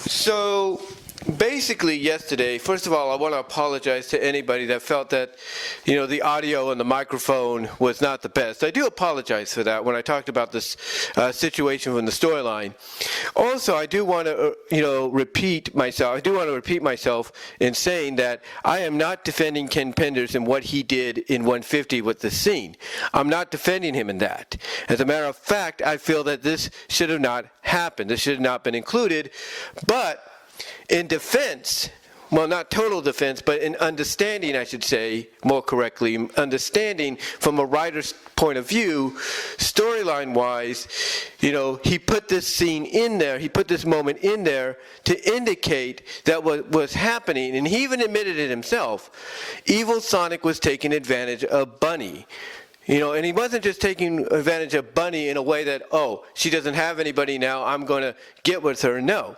So basically yesterday, first of all, I want to apologize to anybody that felt that, the audio and the microphone was not the best. I do apologize for that when I talked about this situation from the storyline. Also, I do want to, repeat myself. I do want to repeat myself in saying that I am not defending Ken Penders and what he did in 150 with the scene. I'm not defending him in that. As a matter of fact, I feel that this should have not happened. This should have not been included. But in defense, well, not total defense, but in understanding, I should say, more correctly, understanding from a writer's point of view, storyline-wise, he put this scene in there, he put this moment in there to indicate that what was happening, and he even admitted it himself, evil Sonic was taking advantage of Bunnie. And he wasn't just taking advantage of Bunnie in a way that, she doesn't have anybody now, I'm going to get with her. No.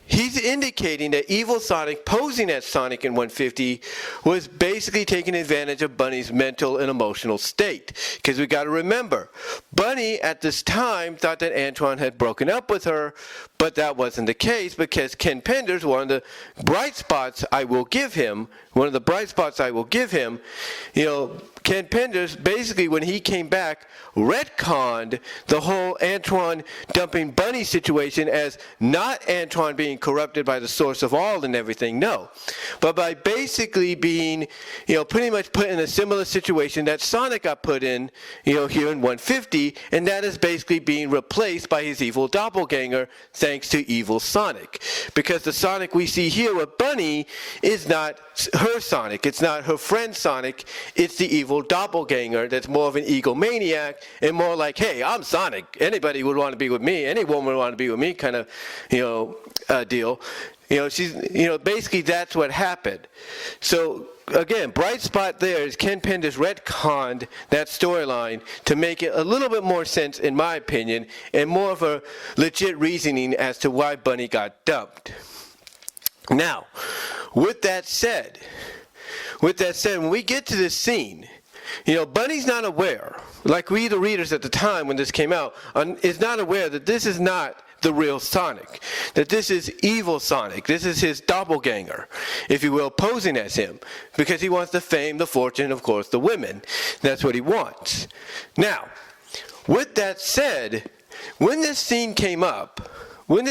He's indicating that evil Sonic, posing as Sonic in 150, was basically taking advantage of Bunnie's mental and emotional state. Because we got to remember, Bunnie at this time thought that Antoine had broken up with her, but that wasn't the case because Ken Penders, one of the bright spots I will give him, Ken Penders, basically when he came back, retconned the whole Antoine dumping Bunnie situation as not Antoine being corrupted by the source of all and everything, no. But by basically being, pretty much put in a similar situation that Sonic got put in, here in 150, and that is basically being replaced by his evil doppelganger thanks to evil Sonic. Because the Sonic we see here with Bunnie is not her Sonic, it's not her friend Sonic, it's the evil doppelganger that's more of an egomaniac and more like, hey, I'm Sonic, anybody would want to be with me, any woman would want to be with me kind of, deal. She's, basically that's what happened. So again, bright spot there is Ken Penders retconned that storyline to make it a little bit more sense, in my opinion, and more of a legit reasoning as to why Bunnie got dumped. Now, with that said, when we get to this scene, Bunnie's not aware, like we the readers at the time when this came out, is not aware that this is not the real Sonic, that this is evil Sonic, this is his doppelganger, if you will, posing as him, because he wants the fame, the fortune, of course, the women. That's what he wants. Now, with that said, when this scene came up, one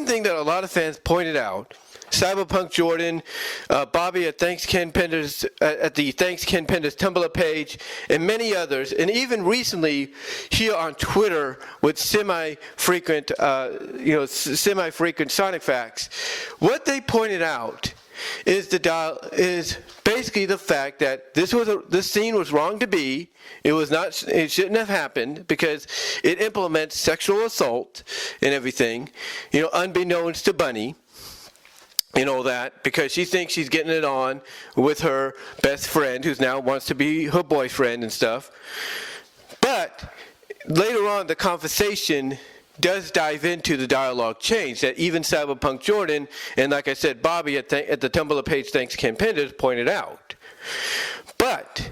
thing that a lot of fans pointed out, Cyberpunk Jordan, Bobby at Thanks Ken Penders at the Thanks Ken Penders Tumblr page, and many others, and even recently here on Twitter with semi-frequent Sonic facts, what they pointed out is basically the fact that this scene was wrong to be. It shouldn't have happened because it implements sexual assault and everything, unbeknownst to Bunnie. That because she thinks she's getting it on with her best friend who's now wants to be her boyfriend and stuff. But later on, the conversation does dive into the dialogue change that even Cyberpunk Jordan and, like I said, Bobby at the Tumblr page Thanks Ken Penders pointed out. But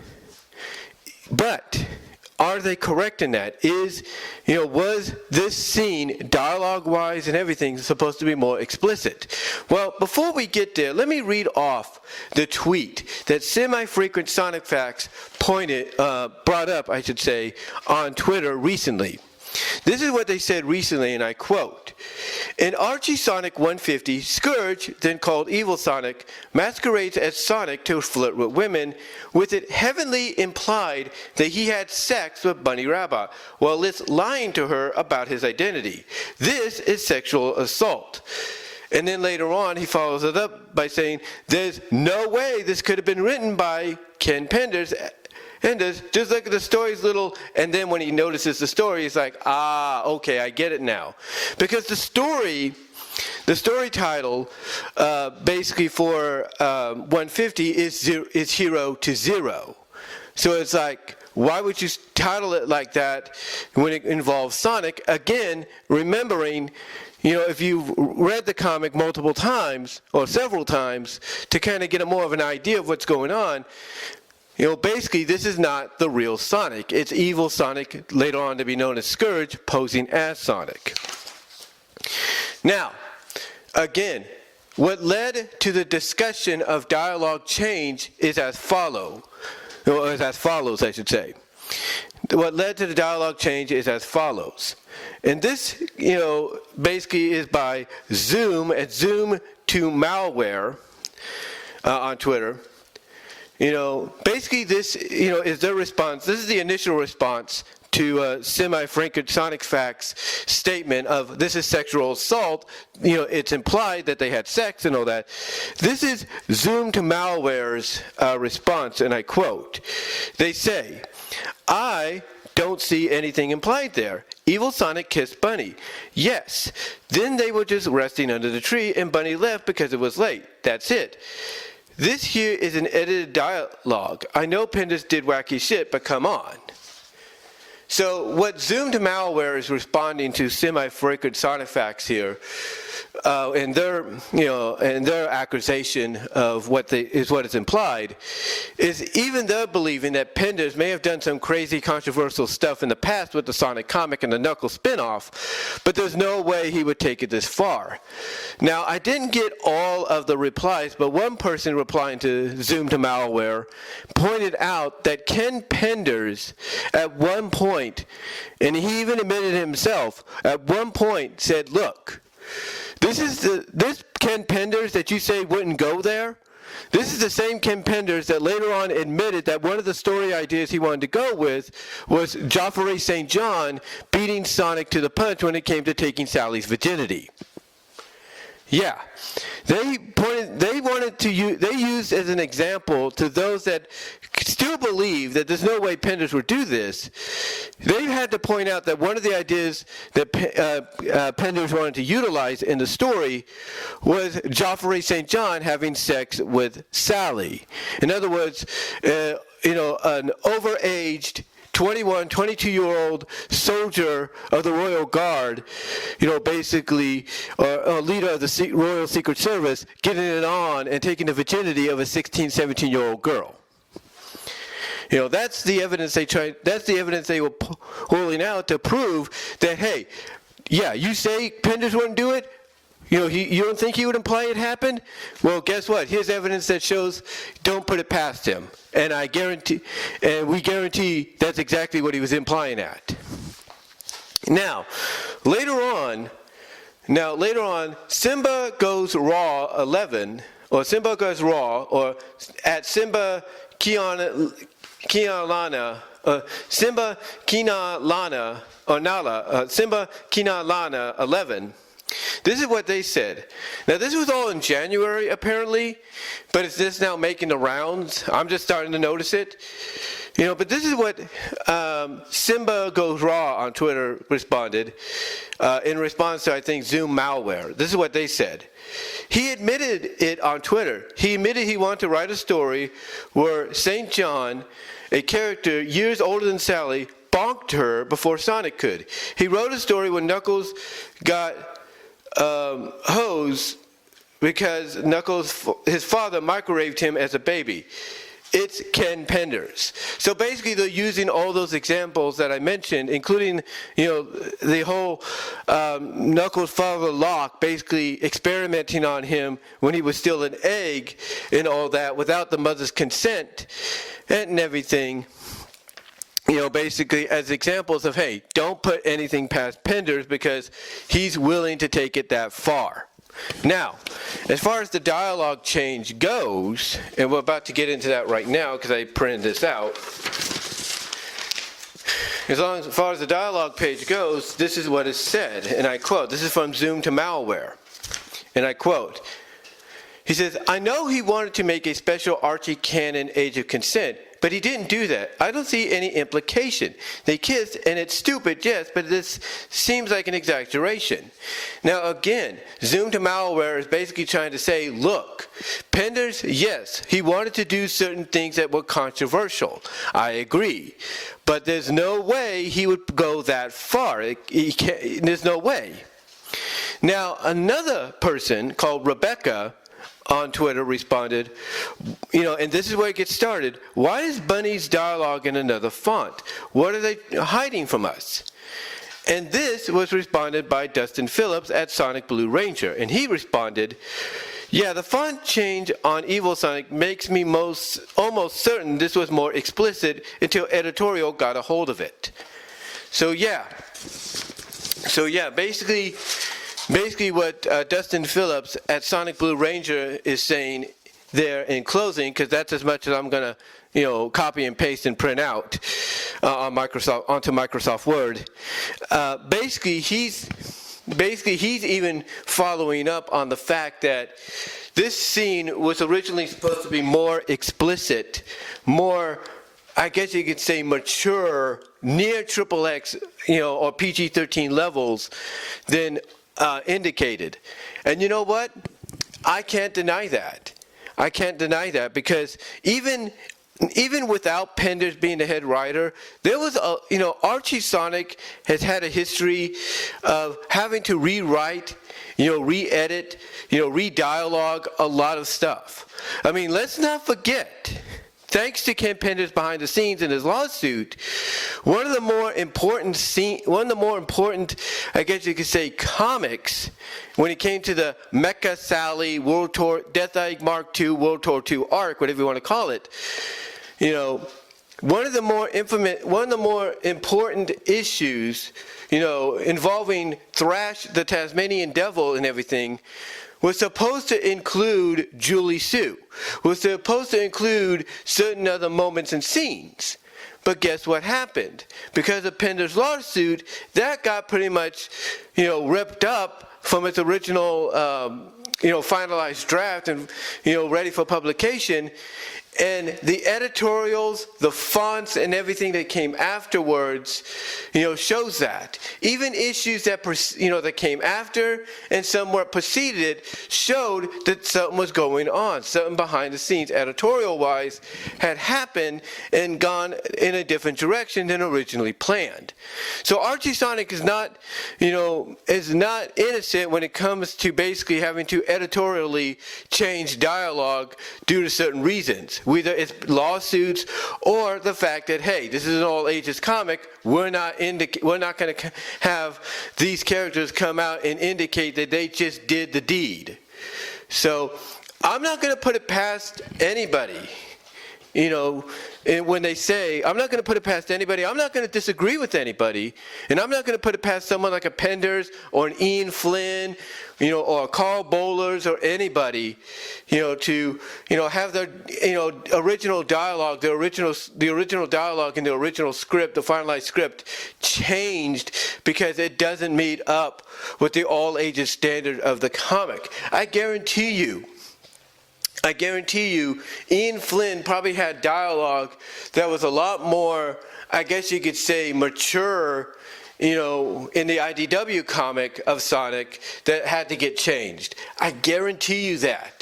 are they correct in that? Was this scene, dialogue-wise and everything, supposed to be more explicit? Well, before we get there, let me read off the tweet that Semi-Frequent Sonic Facts brought up, on Twitter recently. This is what they said recently, and I quote, "In Archie Sonic 150, Scourge, then called Evil Sonic, masquerades as Sonic to flirt with women, with it heavily implied that he had sex with Bunnie Rabbit, while lying to her about his identity. This is sexual assault." And then later on, he follows it up by saying, "There's no way this could have been written by Ken Penders. And just look at the story's and then when he notices the story, he's like, okay, I get it now." Because the story title, basically for 150 is Hero to Zero. So it's like, why would you title it like that when it involves Sonic? Again, remembering, if you've read the comic multiple times or several times to kind of get more of an idea of what's going on, basically, this is not the real Sonic. It's evil Sonic, later on to be known as Scourge, posing as Sonic. Now, again, what led to the discussion of dialogue change is as follows, I should say. What led to the dialogue change is as follows. And this, basically is by Zoom at Zoom to Malware on Twitter. Basically this, is their response. This is the initial response to Semi-Frankfurt Sonic Facts statement of this is sexual assault. It's implied that they had sex and all that. This is Zoom to Malware's response, and I quote. They say, "I don't see anything implied there. Evil Sonic kissed Bunnie. Yes. Then they were just resting under the tree and Bunnie left because it was late. That's it. This here is an edited dialogue. I know Penders did wacky shit, but come on." So what Zoom to Malware is responding to Semi-Frankfurt Sonic Facts here, and their accusation of what is implied, is even they're believing that Penders may have done some crazy controversial stuff in the past with the Sonic comic and the Knuckles spinoff, but there's no way he would take it this far. Now, I didn't get all of the replies, but one person replying to Zoom to Malware pointed out that Ken Penders at one point, and he even admitted himself, at one point said, "Look, this Ken Penders that you say wouldn't go there, this is the same Ken Penders that later on admitted that one of the story ideas he wanted to go with was Joffrey St. John beating Sonic to the punch when it came to taking Sally's virginity." Yeah, they used as an example to those that still believe that there's no way Penders would do this. They had to point out that one of the ideas that Penders wanted to utilize in the story was Joffrey St. John having sex with Sally. In other words, an overaged 21, 22-year-old soldier of the Royal Guard, basically, or leader of the Royal Secret Service, getting it on and taking the virginity of a 16, 17-year-old girl. That's the evidence they were holding out to prove that, hey, yeah, you say Penders wouldn't do it? You don't think he would imply it happened? Well, guess what? Here's evidence that shows don't put it past him. And we guarantee that's exactly what he was implying at. Now, later on, Simba Goes Raw 11, or Simba Goes Raw, or at Simba Kiana Simba Kina Lana, or Nala, Simba Kina Lana 11, this is what they said. Now, this was all in January, apparently, but it's just now making the rounds. I'm just starting to notice it. But this is what Simba Goes Raw on Twitter responded in response to, I think, Zoom Malware. This is what they said. He admitted it on Twitter. He admitted he wanted to write a story where St. John, a character years older than Sally, bonked her before Sonic could. He wrote a story where Knuckles got hose because Knuckles, his father, microwaved him as a baby. It's Ken Penders. So basically, they're using all those examples that I mentioned, including, the whole Knuckles' father, Locke, basically experimenting on him when he was still an egg and all that without the mother's consent and everything. Basically as examples of, hey, don't put anything past Penders because he's willing to take it that far. Now, as far as the dialogue change goes, and we're about to get into that right now because I printed this out. As far as the dialogue page goes, this is what is said, and I quote, this is from Zoom to Malware, and I quote, he says, "I know he wanted to make a special Archie canon Age of Consent, but he didn't do that. I don't see any implication. They kissed, and it's stupid, yes, but this seems like an exaggeration." Now, again, Zoom to Malware is basically trying to say, look, Penders, yes, he wanted to do certain things that were controversial. I agree. But there's no way he would go that far. There's no way. Now, another person called Rebecca on Twitter responded, and this is where it gets started. Why is Bunnie's dialogue in another font? What are they hiding from us? And this was responded by Dustin Phillips at Sonic Blue Ranger. And he responded, yeah, the font change on Evil Sonic makes me almost certain this was more explicit until editorial got a hold of it. So yeah, basically what Dustin Phillips at Sonic Blue Ranger is saying there in closing, because that's as much as I'm going to copy and paste and print out onto Microsoft Word. Basically he's even following up on the fact that this scene was originally supposed to be more explicit, more, I guess you could say, mature, near XXX, or PG-13 levels than indicated. And you know what? I can't deny that. Because even without Penders being the head writer, there was Archie Sonic has had a history of having to rewrite, re-edit, re-dialogue a lot of stuff. I mean, let's not forget, thanks to Ken Penders behind the scenes in his lawsuit, one of the more important, I guess you could say, comics, when it came to the Mecha Sally World Tour, Death Egg Mark II, World Tour II arc, whatever you want to call it, one of the more important issues, involving Thrash, the Tasmanian Devil, and everything, was supposed to include Julie Sue, was supposed to include certain other moments and scenes. But guess what happened? Because of Penders' lawsuit, that got pretty much, ripped up from its original, finalized draft and, ready for publication. And the editorials, the fonts, and everything that came afterwards, shows that. Even issues that, that came after and somewhat preceded it showed that something was going on. Something behind the scenes, editorial-wise, had happened and gone in a different direction than originally planned. So Archie Sonic is not innocent when it comes to basically having to editorially change dialogue due to certain reasons. Whether it's lawsuits or the fact that, hey, this is an all ages comic, we're not going to have these characters come out and indicate that they just did the deed. So I'm not going to put it past anybody. And when they say, I'm not going to put it past anybody, I'm not going to disagree with anybody, and I'm not going to put it past someone like a Penders or an Ian Flynn, or a Carl Bowlers or anybody, to, have their, original dialogue, the original dialogue in the original script, the finalized script, changed because it doesn't meet up with the all ages standard of the comic. I guarantee you, Ian Flynn probably had dialogue that was a lot more, I guess you could say, mature, in the IDW comic of Sonic that had to get changed. I guarantee you that.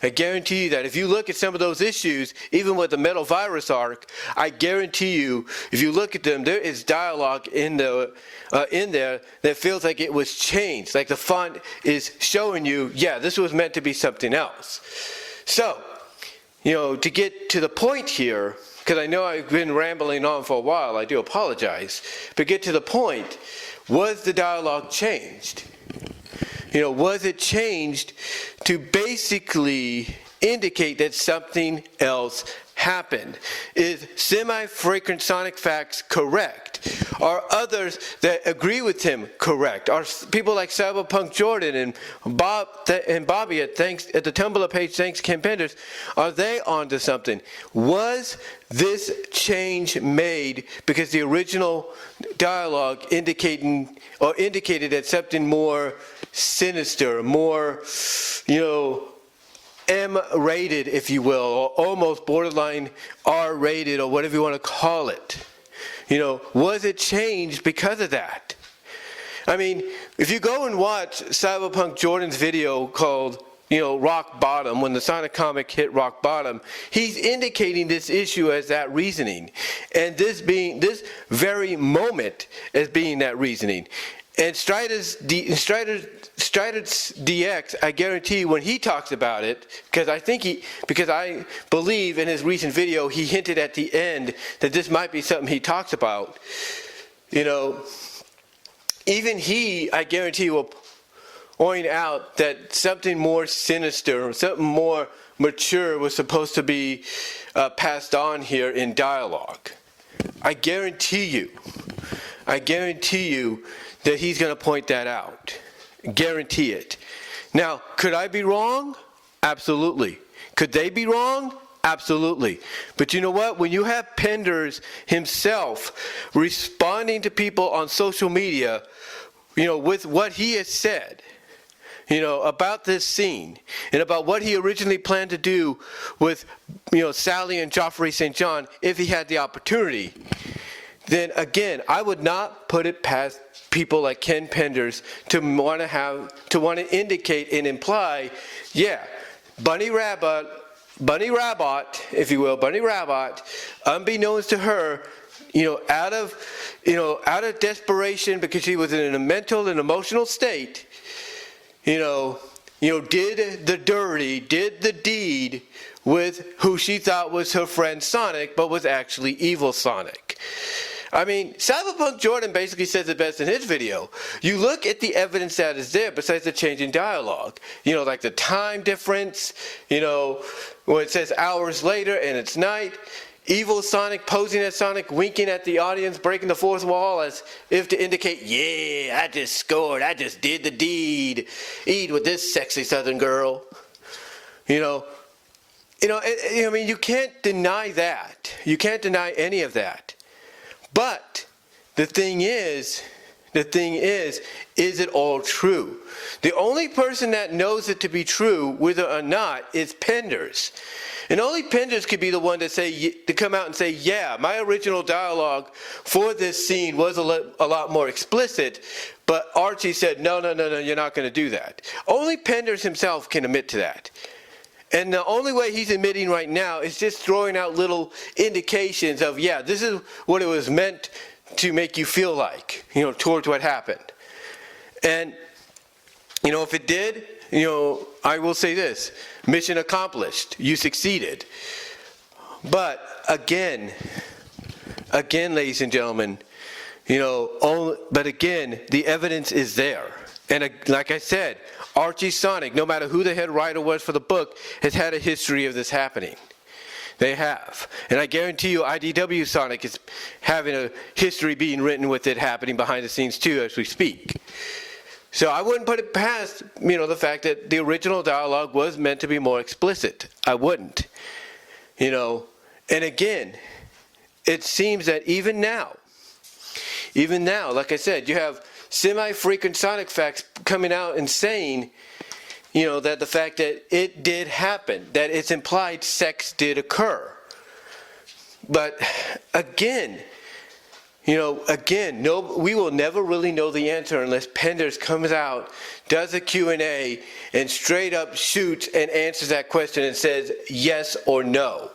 If you look at some of those issues, even with the Metal Virus arc, I guarantee you, if you look at them, there is dialogue in there that feels like it was changed. Like the font is showing you, yeah, this was meant to be something else. So, to get to the point here, because I know I've been rambling on for a while, I do apologize, but get to the point, was the dialogue changed? Was it changed to basically indicate that something else happened? Is Semi-Fragrant Sonic Facts correct? Are others that agree with him correct? Are people like Cyberpunk Jordan and Bobby at the Tumblr page, thanks Ken Penders, are they onto something? Was this change made because the original dialogue indicated that something more sinister, more, M-rated, if you will, or almost borderline R-rated, or whatever you want to call it? Was it changed because of that? I mean, if you go and watch Cyberpunk Jordan's video called, Rock Bottom, when the Sonic comic hit rock bottom, he's indicating this issue as that reasoning, and this very moment as being that reasoning. And Strider's DX, I guarantee you, when he talks about it, because I believe in his recent video he hinted at the end that this might be something he talks about. even he, I guarantee, will point out that something more sinister, something more mature was supposed to be passed on here in dialogue. I guarantee you that he's going to point that out. Guarantee it. Now, could I be wrong? Absolutely. Could they be wrong? Absolutely. But you know what? When you have Penders himself responding to people on social media, with what he has said, about this scene and about what he originally planned to do with, Sally and Joffrey St. John if he had the opportunity, then again, I would not put it past people like Ken Penders to want to indicate and imply, Bunnie Rabbit, if you will, Bunnie Rabbit, unbeknownst to her, out of desperation because she was in a mental and emotional state, did the deed with who she thought was her friend Sonic, but was actually evil Sonic. I mean, Cyberpunk Jordan basically says it best in his video. You look at the evidence that is there besides the change in dialogue. Like the time difference, when it says hours later and it's night. Evil Sonic posing as Sonic, winking at the audience, breaking the fourth wall as if to indicate, I just scored, I just did the deed. Eat with this sexy southern girl. I mean, you can't deny that. You can't deny any of that. But the thing is it all true? The only person that knows it to be true, whether or not, is Penders. And only Penders could be the one to come out and say, my original dialogue for this scene was a lot more explicit, but Archie said, no, you're not going to do that. Only Penders himself can admit to that. And the only way he's admitting right now is just throwing out little indications of, this is what it was meant to make you feel like, towards what happened. And, if it did, I will say this, mission accomplished, you succeeded. But again, ladies and gentlemen, but again, the evidence is there. And like I said, Archie Sonic, no matter who the head writer was for the book, has had a history of this happening. They have. And I guarantee you IDW Sonic is having a history being written with it happening behind the scenes too as we speak. So I wouldn't put it past, the fact that the original dialogue was meant to be more explicit. I wouldn't. And again, it seems that even now, like I said, you have semi-frequent Sonic facts coming out and saying, that the fact that it did happen, that it's implied sex did occur. But again, we will never really know the answer unless Penders comes out, does a Q&A, and straight up shoots and answers that question and says yes or no.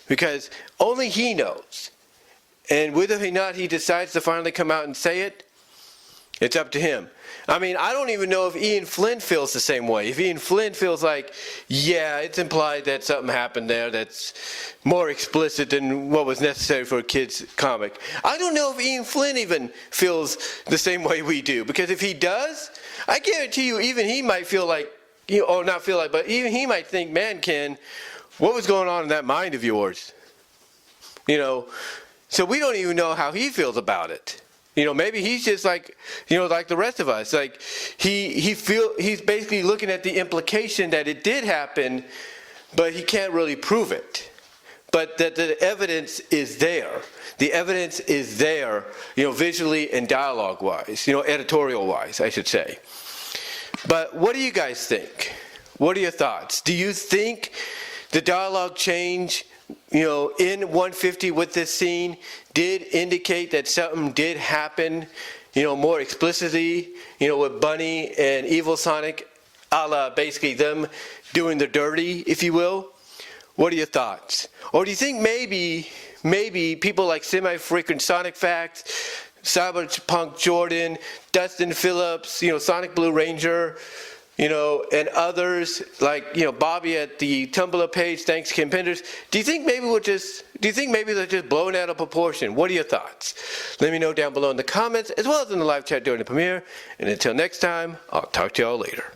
Because only he knows. And whether or not he decides to finally come out and say it, it's up to him. I mean, I don't even know if Ian Flynn feels the same way. If Ian Flynn feels like, it's implied that something happened there that's more explicit than what was necessary for a kid's comic. I don't know if Ian Flynn even feels the same way we do. Because if he does, I guarantee you even he might feel like, but even he might think, man, Ken, what was going on in that mind of yours? So we don't even know how he feels about it. Maybe he's just like, like the rest of us. Like he's basically looking at the implication that it did happen, but he can't really prove it. But that the evidence is there. The evidence is there, visually and dialogue-wise, editorial-wise, I should say. But what do you guys think? What are your thoughts? Do you think the dialogue change, in 150 with this scene did indicate that something did happen, more explicitly, with Bunnie and Evil Sonic, a la basically them doing the dirty, if you will? What are your thoughts? Or do you think maybe people like Semi-Frequent Sonic Facts, Cyberpunk Jordan, Dustin Phillips, Sonic Blue Ranger, and others like, Bobby at the Tumblr page, thanks Ken Penders. Do you think maybe they're just blowing out of proportion? What are your thoughts? Let me know down below in the comments, as well as in the live chat during the premiere. And until next time, I'll talk to y'all later.